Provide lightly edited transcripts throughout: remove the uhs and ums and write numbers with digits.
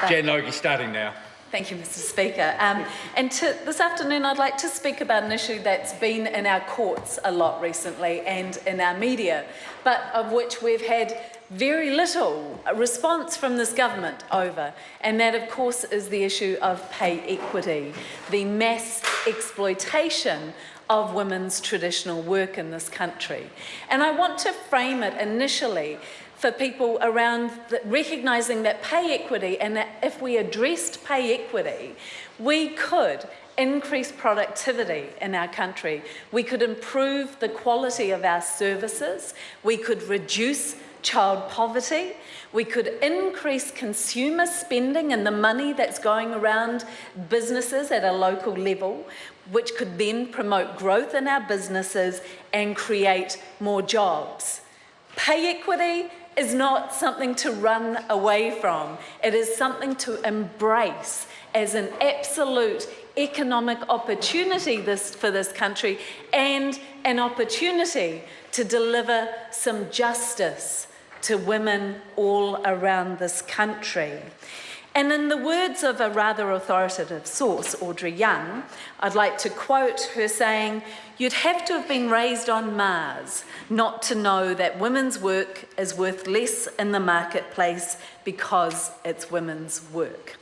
Jan Logie, starting now. Thank you, Mr. Speaker. This afternoon, I'd like to speak about an issue that's been in our courts a lot recently and in our media, but of which we've had very little response from this government over, and that, of course, is the issue of pay equity, the mass exploitation of women's traditional work in this country. And I want to frame it initially for people around recognising that pay equity, and that if we addressed pay equity, we could increase productivity in our country. We could improve the quality of our services. We could reduce child poverty. We could increase consumer spending and the money that's going around businesses at a local level, which could then promote growth in our businesses and create more jobs. Pay equity is not something to run away from. It is something to embrace as an absolute economic opportunity for this country, and an opportunity to deliver some justice to women all around this country. And in the words of a rather authoritative source, Audrey Young, I'd like to quote her saying, "You'd have to have been raised on Mars not to know that women's work is worth less in the marketplace because it's women's work."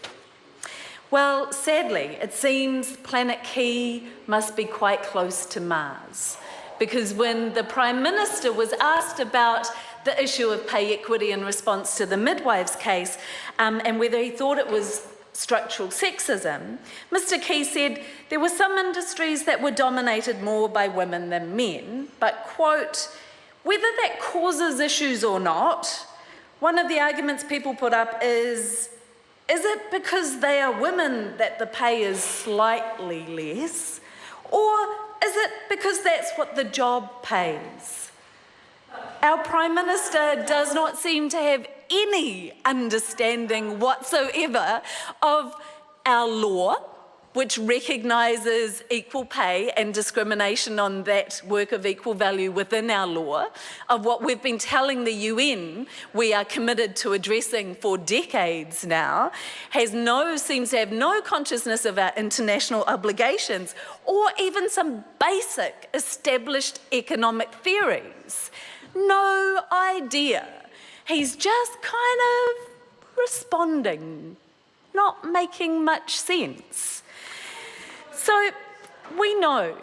Well, sadly, it seems Planet Key must be quite close to Mars, because when the Prime Minister was asked about the issue of pay equity in response to the midwives case, and whether he thought it was structural sexism, Mr. Key said there were some industries that were dominated more by women than men, but, quote, "Whether that causes issues or not, one of the arguments people put up is it because they are women that the pay is slightly less, or is it because that's what the job pays?" Our Prime Minister does not seem to have any understanding whatsoever of our law, which recognises equal pay and discrimination on that work of equal value within our law, of what we've been telling the UN we are committed to addressing for decades now, seems to have no consciousness of our international obligations, or even some basic established economic theories. No idea. He's just kind of responding, not making much sense. So we know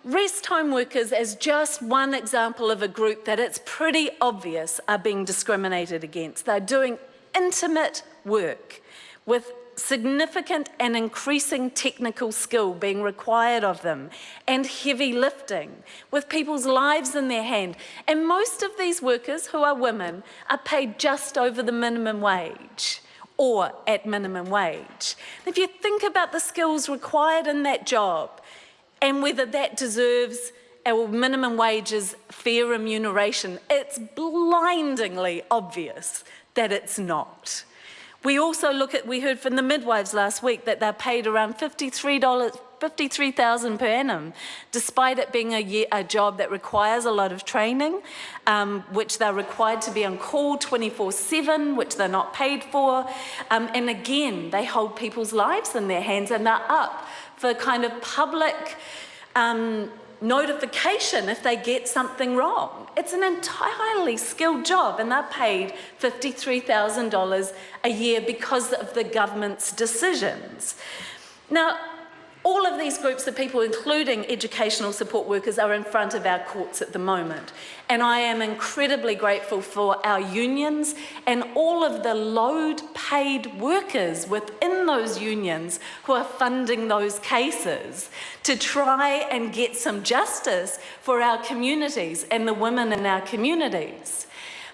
rest home workers as just one example of a group that it's pretty obvious are being discriminated against. They're doing intimate work with significant and increasing technical skill being required of them, and heavy lifting, with people's lives in their hand. And most of these workers, who are women, are paid just over the minimum wage, or at minimum wage. If you think about the skills required in that job, and whether that deserves our minimum wage's fair remuneration, it's blindingly obvious that it's not. We also we heard from the midwives last week that they're paid around $53,000 per annum, despite it being a job that requires a lot of training, which they're required to be on call 24/7, which they're not paid for. And again, they hold people's lives in their hands, and they're up for kind of public notification if they get something wrong. It's an entirely skilled job, and they're paid $53,000 a year because of the government's decisions. Now, all of these groups of people, including educational support workers, are in front of our courts at the moment. And I am incredibly grateful for our unions and all of the low-paid workers within those unions who are funding those cases to try and get some justice for our communities and the women in our communities.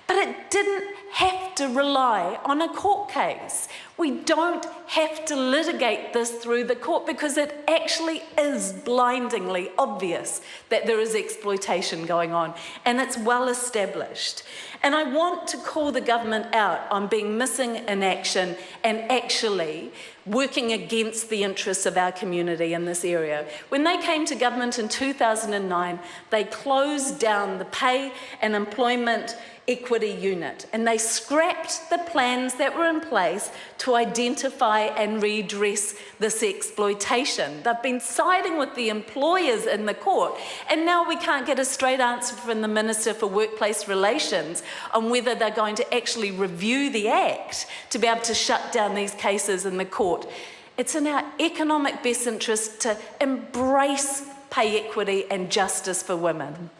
But it didn't have to rely on a court case. We don't have to litigate this through the court, because it actually is blindingly obvious that there is exploitation going on, and it's well established. And I want to call the government out on being missing in action and actually working against the interests of our community in this area. When they came to government in 2009, they closed down the pay and employment equity unit, and they scrapped the plans that were in place to identify and redress this exploitation. They've been siding with the employers in the court, and now we can't get a straight answer from the Minister for Workplace Relations on whether they're going to actually review the Act to be able to shut down these cases in the court. It's in our economic best interest to embrace pay equity and justice for women.